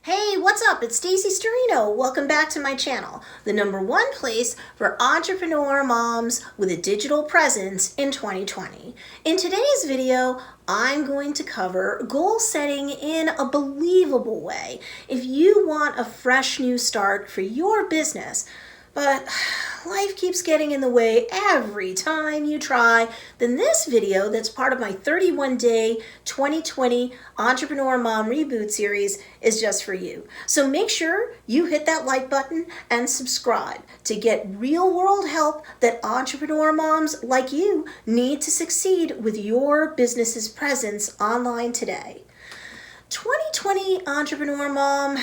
Hey, what's up? It's Stacey Storino. Welcome back to my channel, the #1 place for entrepreneur moms with a digital presence in 2020. In today's video, I'm going to cover goal setting in a believable way if you want a fresh new start for your business. But life keeps getting in the way every time you try, then this video that's part of my 31-day 2020 Entrepreneur Mom Reboot series is just for you. So make sure you hit that like button and subscribe to get real-world help that entrepreneur moms like you need to succeed with your business's presence online today. 2020 Entrepreneur Mom,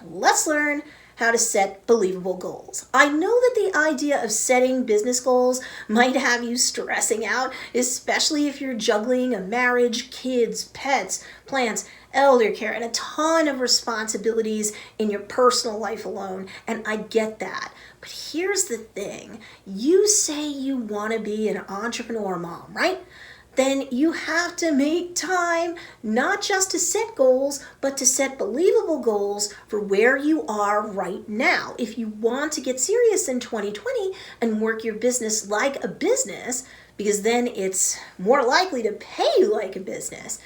let's learn how to set believable goals. I know that the idea of setting business goals might have you stressing out, especially if you're juggling a marriage, kids, pets, plants, elder care, and a ton of responsibilities in your personal life alone, and I get that. But here's the thing, you say you want to be an entrepreneur mom, right? Then you have to make time not just to set goals, but to set believable goals for where you are right now. If you want to get serious in 2020 and work your business like a business, because then it's more likely to pay you like a business,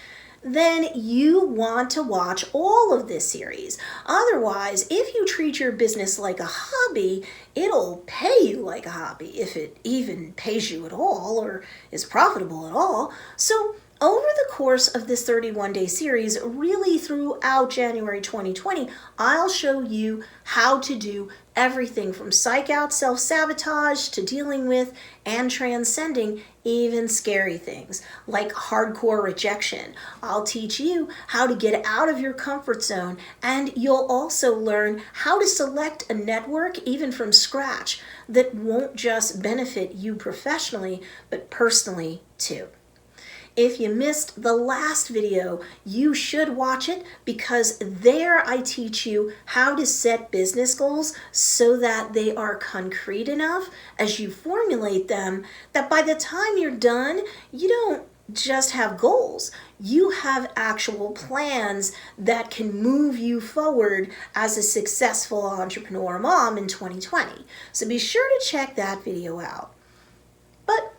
then you want to watch all of this series. Otherwise, if you treat your business like a hobby, it'll pay you like a hobby, if it even pays you at all or is profitable at all. So over the course of this 31-day series, really throughout January 2020, I'll show you how to do everything from psych out self-sabotage to dealing with and transcending even scary things like hardcore rejection. I'll teach you how to get out of your comfort zone, and you'll also learn how to select a network even from scratch that won't just benefit you professionally, but personally too. If you missed the last video, you should watch it, because there I teach you how to set business goals so that they are concrete enough as you formulate them that by the time you're done, you don't just have goals. You have actual plans that can move you forward as a successful entrepreneur mom in 2020. So be sure to check that video out. But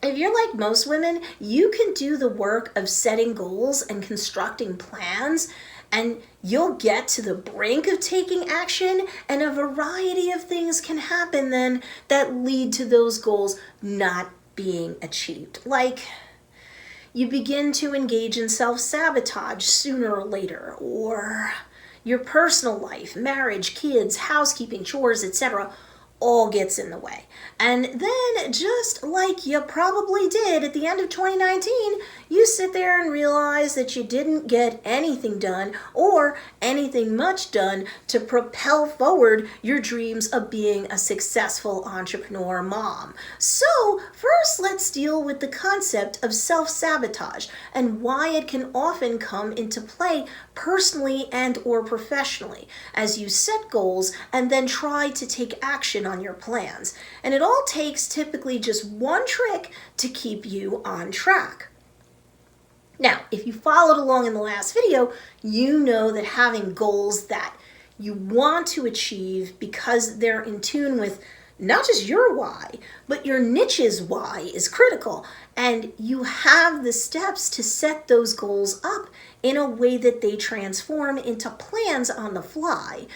if you're like most women, you can do the work of setting goals and constructing plans, and you'll get to the brink of taking action, and a variety of things can happen then that lead to those goals not being achieved. Like, you begin to engage in self-sabotage sooner or later, or your personal life, marriage, kids, housekeeping, chores, etc., all gets in the way. And then, just like you probably did at the end of 2019, you sit there and realize that you didn't get anything done or anything much done to propel forward your dreams of being a successful entrepreneur mom. So first, let's deal with the concept of self-sabotage and why it can often come into play personally and or professionally as you set goals and then try to take action on your plans. And it all takes typically just one trick to keep you on track. Now, if you followed along in the last video, you know that having goals that you want to achieve because they're in tune with not just your why, but your niche's why is critical. And you have the steps to set those goals up in a way that they transform into plans on the fly.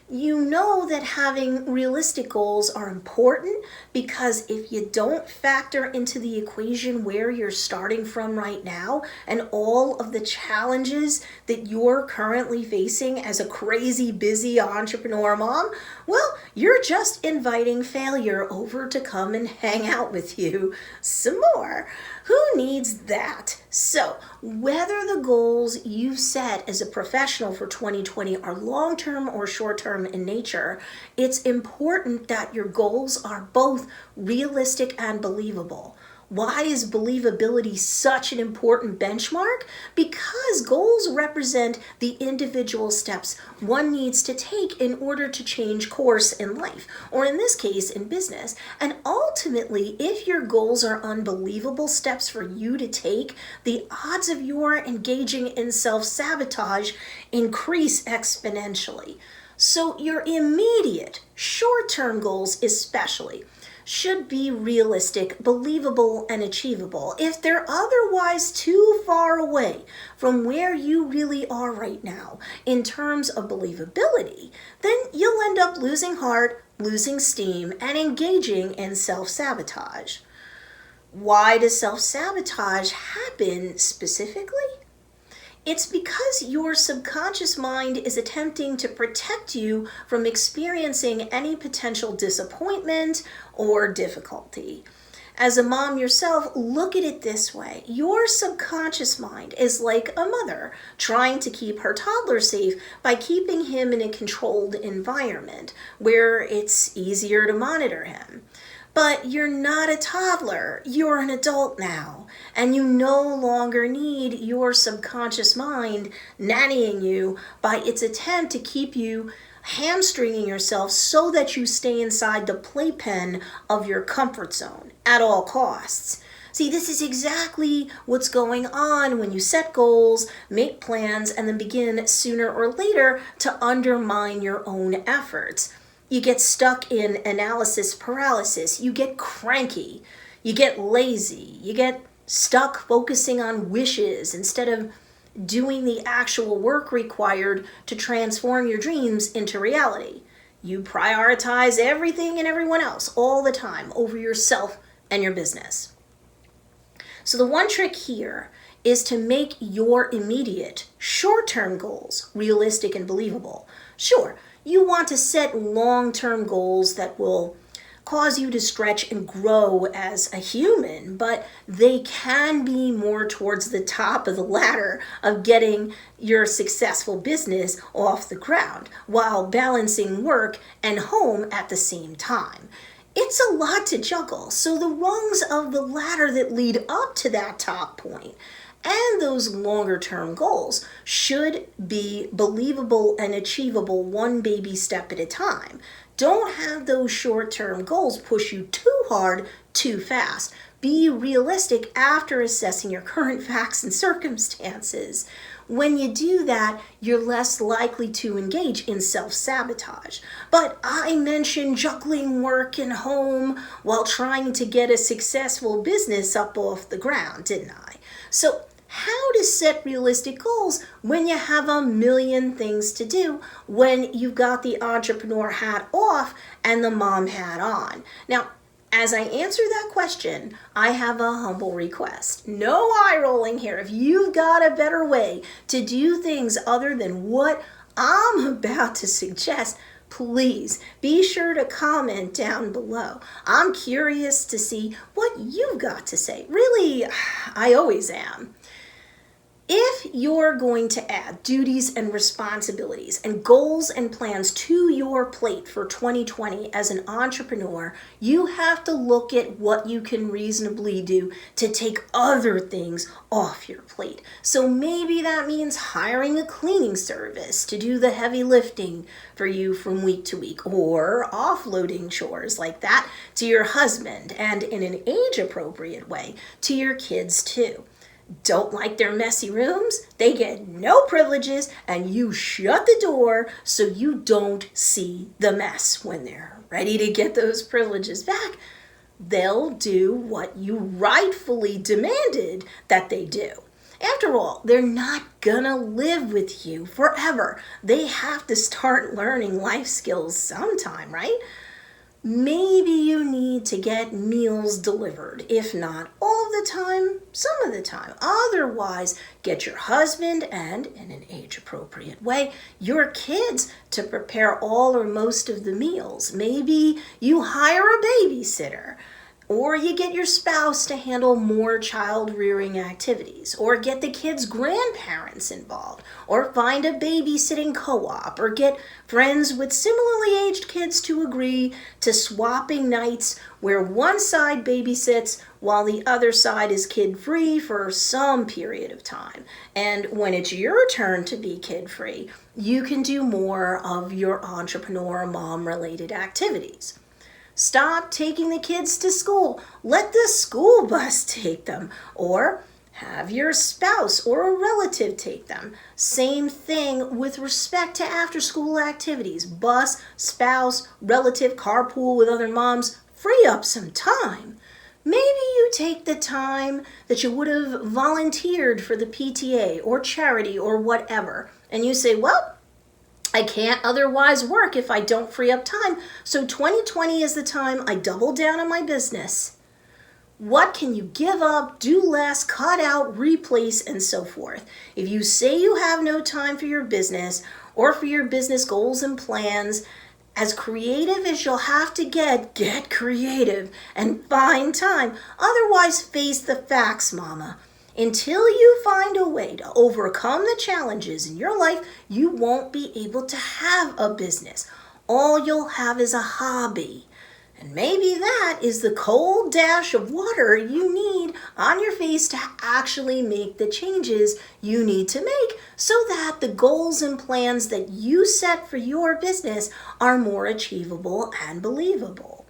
You know that having realistic goals are important, because if you don't factor into the equation where you're starting from right now and all of the challenges that you're currently facing as a crazy busy entrepreneur mom, well, you're just inviting failure over to come and hang out with you some more. Who needs that? So, whether the goals you've set as a professional for 2020 are long-term or short-term in nature, it's important that your goals are both realistic and believable. Why is believability such an important benchmark? Because goals represent the individual steps one needs to take in order to change course in life, or in this case, in business. And ultimately, if your goals are unbelievable steps for you to take, the odds of your engaging in self-sabotage increase exponentially. So your immediate, short-term goals especially should be realistic, believable, and achievable. If they're otherwise too far away from where you really are right now in terms of believability, then you'll end up losing heart, losing steam, and engaging in self-sabotage. Why does self-sabotage happen specifically? It's because your subconscious mind is attempting to protect you from experiencing any potential disappointment or difficulty. As a mom yourself, look at it this way. Your subconscious mind is like a mother trying to keep her toddler safe by keeping him in a controlled environment where it's easier to monitor him. But you're not a toddler, you're an adult now, and you no longer need your subconscious mind nannying you by its attempt to keep you hamstringing yourself so that you stay inside the playpen of your comfort zone at all costs. See, this is exactly what's going on when you set goals, make plans, and then begin sooner or later to undermine your own efforts. You get stuck in analysis paralysis, you get cranky, you get lazy, you get stuck focusing on wishes instead of doing the actual work required to transform your dreams into reality. You prioritize everything and everyone else all the time over yourself and your business. So the one trick here is to make your immediate, short-term goals realistic and believable. Sure, you want to set long-term goals that will cause you to stretch and grow as a human, but they can be more towards the top of the ladder of getting your successful business off the ground while balancing work and home at the same time. It's a lot to juggle, so the rungs of the ladder that lead up to that top point and those longer term goals should be believable and achievable one baby step at a time. Don't have those short term goals push you too hard, too fast. Be realistic after assessing your current facts and circumstances. When you do that, you're less likely to engage in self-sabotage. But I mentioned juggling work and home while trying to get a successful business up off the ground, didn't I? So how to set realistic goals when you have a million things to do, when you've got the entrepreneur hat off and the mom hat on. Now, as I answer that question, I have a humble request. No eye rolling here. If you've got a better way to do things other than what I'm about to suggest, please be sure to comment down below. I'm curious to see what you've got to say. Really, I always am. If you're going to add duties and responsibilities and goals and plans to your plate for 2020 as an entrepreneur, you have to look at what you can reasonably do to take other things off your plate. So maybe that means hiring a cleaning service to do the heavy lifting for you from week to week, or offloading chores like that to your husband, and in an age-appropriate way to your kids too. Don't like their messy rooms? They get no privileges, and you shut the door so you don't see the mess. When they're ready to get those privileges back, they'll do what you rightfully demanded that they do. After all, they're not gonna live with you forever. They have to start learning life skills sometime, right? Maybe you need to get meals delivered, if not all of the time, some of the time. Otherwise, get your husband and, in an age-appropriate way, your kids to prepare all or most of the meals. Maybe you hire a babysitter. Or you get your spouse to handle more child rearing activities, or get the kids' grandparents involved, or find a babysitting co-op, or get friends with similarly aged kids to agree to swapping nights where one side babysits while the other side is kid-free for some period of time. And when it's your turn to be kid-free, you can do more of your entrepreneur mom-related activities. Stop taking the kids to school. Let the school bus take them, or have your spouse or a relative take them. Same thing with respect to after-school activities. Bus, spouse, relative, carpool with other moms. Free up some time. Maybe you take the time that you would have volunteered for the PTA or charity or whatever, and you say, well, I can't otherwise work if I don't free up time, so 2020 is the time I double down on my business. What can you give up, do less, cut out, replace, and so forth? If you say you have no time for your business or for your business goals and plans, as creative as you'll have to get creative and find time. Otherwise, face the facts, mama. Until you find a way to overcome the challenges in your life, you won't be able to have a business. All you'll have is a hobby. And maybe that is the cold dash of water you need on your face to actually make the changes you need to make so that the goals and plans that you set for your business are more achievable and believable.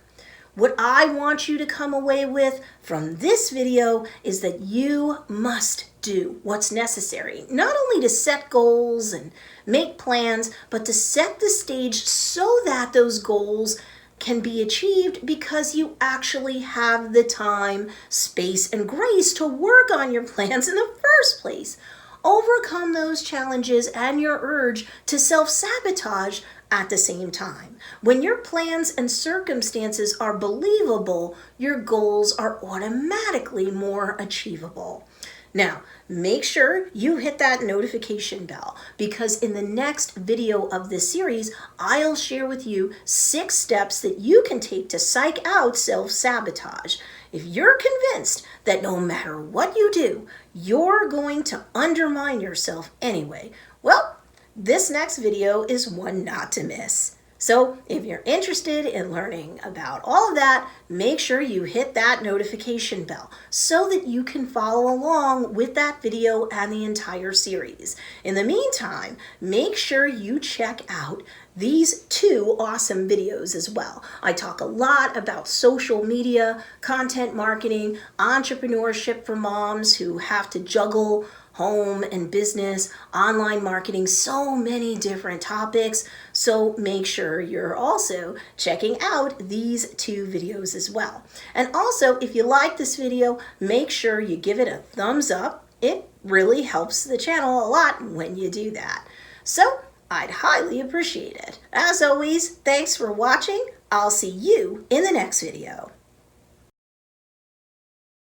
What I want you to come away with from this video is that you must do what's necessary, not only to set goals and make plans, but to set the stage so that those goals can be achieved because you actually have the time, space, and grace to work on your plans in the first place. Overcome those challenges and your urge to self-sabotage at the same time. When your plans and circumstances are believable, your goals are automatically more achievable. Now, make sure you hit that notification bell because in the next video of this series, I'll share with you 6 steps that you can take to psych out self-sabotage. If you're convinced that no matter what you do, you're going to undermine yourself anyway, well, this next video is one not to miss. So if you're interested in learning about all of that, make sure you hit that notification bell so that you can follow along with that video and the entire series. In the meantime, make sure you check out these 2 awesome videos as well. I talk a lot about social media, content marketing, entrepreneurship for moms who have to juggle home and business, online marketing, so many different topics. So make sure you're also checking out these 2 videos as well. And also, if you like this video, make sure you give it a thumbs up. It really helps the channel a lot when you do that. So I'd highly appreciate it. As always, thanks for watching. I'll see you in the next video.